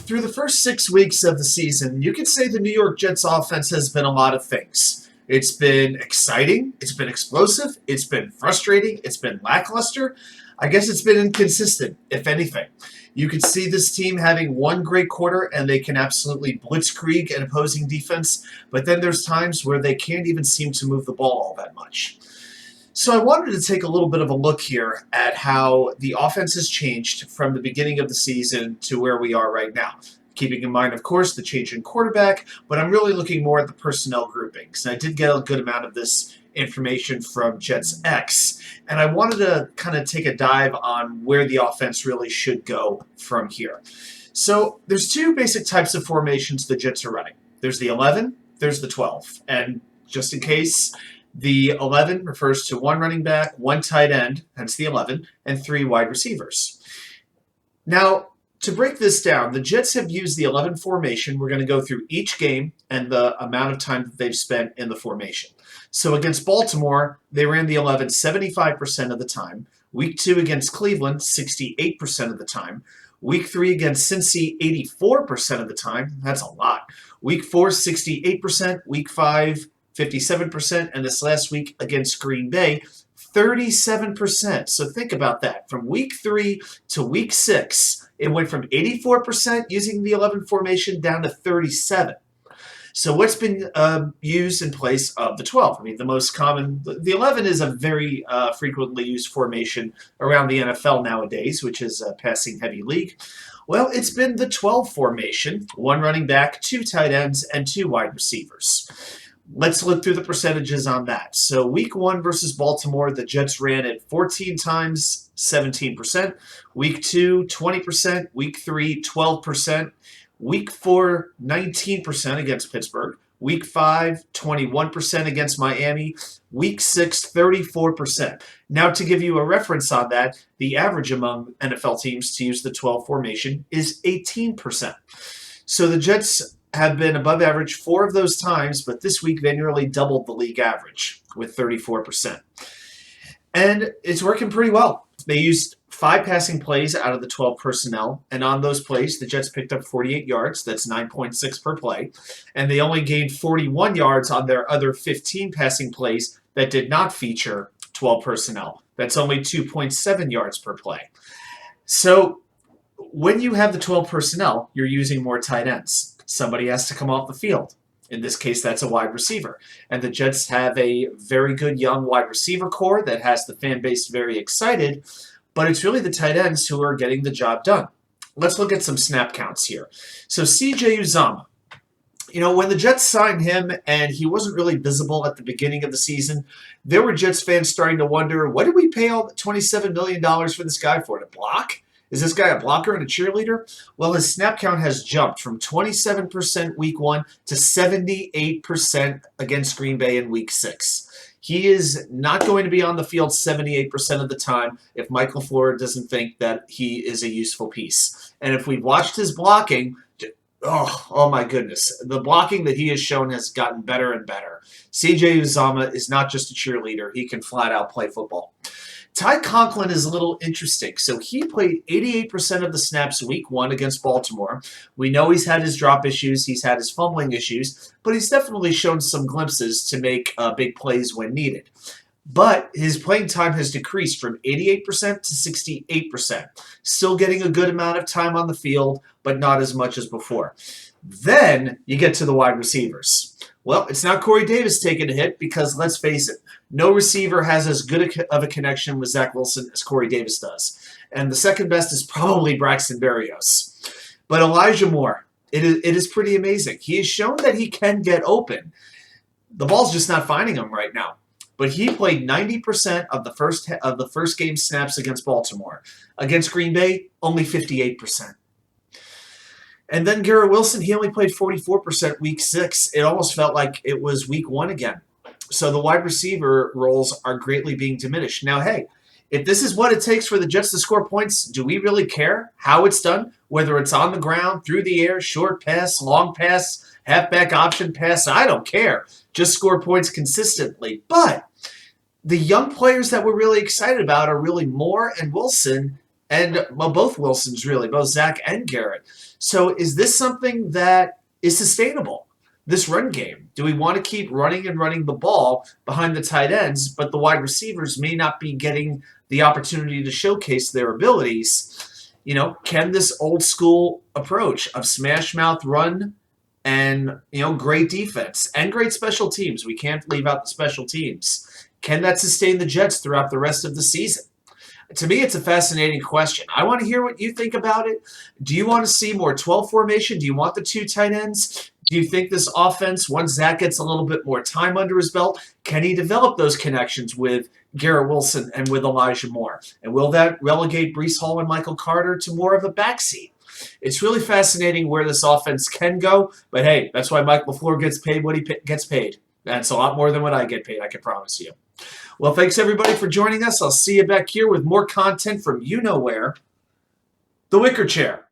through the first 6 weeks of the season, you could say the New York Jets offense has been a lot of things. It's been exciting, it's been explosive, it's been frustrating, it's been lackluster. I guess it's been inconsistent, if anything. You could see this team having one great quarter and they can absolutely blitzkrieg an opposing defense, but then there's times where they can't even seem to move the ball all that much. So I wanted to take a little bit of a look here at how the offense has changed from the beginning of the season to where we are right now. Keeping in mind, of course, the change in quarterback, but I'm really looking more at the personnel groupings. And I did get a good amount of this information from Jets X, and I wanted to kind of take a dive on where the offense really should go from here. So there's two basic types of formations the Jets are running. There's the 11, there's the 12. And just in case, the 11 refers to one running back, one tight end, hence the 11, and 3 wide receivers. Now, to break this down, the Jets have used the 11 formation. We're going to go through each game and the amount of time that they've spent in the formation. So against Baltimore, they ran the 11 75% of the time. Week 2 against Cleveland, 68% of the time. Week 3 against Cincy, 84% of the time. That's a lot. Week 4, 68%. Week 5, 57%, and this last week against Green Bay, 37%. So think about that. From week 3 to week 6, it went from 84% using the 11 formation down to 37%. So what's been used in place of the 12? I mean, the most common, the 11 is a very frequently used formation around the NFL nowadays, which is a passing-heavy league. Well, it's been the 12 formation, one running back, 2 tight ends, and 2 wide receivers. Let's look through the percentages on that. So week 1 versus Baltimore, the Jets ran it 14 times, 17%. Week 2, 20%. Week 3, 12%. Week 4, 19% against Pittsburgh. Week 5, 21% against Miami. Week 6, 34%. Now, to give you a reference on that, the average among NFL teams to use the 12 formation is 18%. So the Jets have been above average 4 of those times, but this week they nearly doubled the league average with 34%. And it's working pretty well. They used 5 passing plays out of the 12 personnel, and on those plays, the Jets picked up 48 yards. That's 9.6 per play. And they only gained 41 yards on their other 15 passing plays that did not feature 12 personnel. That's only 2.7 yards per play. So when you have the 12 personnel, you're using more tight ends. Somebody has to come off the field. In this case, that's a wide receiver. And the Jets have a very good young wide receiver core that has the fan base very excited, but it's really the tight ends who are getting the job done. Let's look at some snap counts here. So cjuzomah, when the Jets signed him and he wasn't really visible at the beginning of the season, there were Jets fans starting to wonder, what did we pay all $27 million for this guy for? To block? Is this guy a blocker and a cheerleader? Well, his snap count has jumped from 27% week 1 to 78% against Green Bay in week 6. He is not going to be on the field 78% of the time if Mike LaFleur doesn't think that he is a useful piece. And if we've watched his blocking, oh my goodness. The blocking that he has shown has gotten better and better. cjuzomah is not just a cheerleader. He can flat out play football. Tyconklin is a little interesting. So he played 88% of the snaps week 1 against Baltimore. We know he's had his drop issues, he's had his fumbling issues, but he's definitely shown some glimpses to make big plays when needed. But his playing time has decreased from 88% to 68%. Still getting a good amount of time on the field, but not as much as before. Then you get to the wide receivers. Well, it's not Corey Davis taking a hit because, let's face it, no receiver has as good of a connection with Zach Wilson as Corey Davis does. And the second best is probably Braxton Berrios. But elijahmoore, it is pretty amazing. He has shown that he can get open. The ball's just not finding him right now. But he played 90% of the first game snaps against Baltimore. Against Green Bay, only 58%. And then garrettwilson, he only played 44% week 6. It almost felt like it was week 1 again. So the wide receiver roles are greatly being diminished. Now, hey, if this is what it takes for the Jets to score points, do we really care how it's done? Whether it's on the ground, through the air, short pass, long pass, halfback option pass, I don't care. Just score points consistently. But the young players that we're really excited about are really Moore and Wilson, And well, both Wilsons really, both Zach and Garrett. So is this something that is sustainable? This run game. Do we want to keep running and running the ball behind the tight ends, but the wide receivers may not be getting the opportunity to showcase their abilities? Can this old school approach of smash mouth run and great defense and great special teams, we can't leave out the special teams, can that sustain the Jets throughout the rest of the season? To me, it's a fascinating question. I want to hear what you think about it. Do you want to see more 12 formation? Do you want the two tight ends? Do you think this offense, once Zach gets a little bit more time under his belt, can he develop those connections with Garrett Wilson and with Elijah Moore? And will that relegate Breece Hall and Michael Carter to more of a backseat? It's really fascinating where this offense can go. But hey, that's why Mike LaFleur gets paid what he gets paid. That's a lot more than what I get paid, I can promise you. Well, thanks everybody for joining us. I'll see you back here with more content from you know where. The Wicker Chair.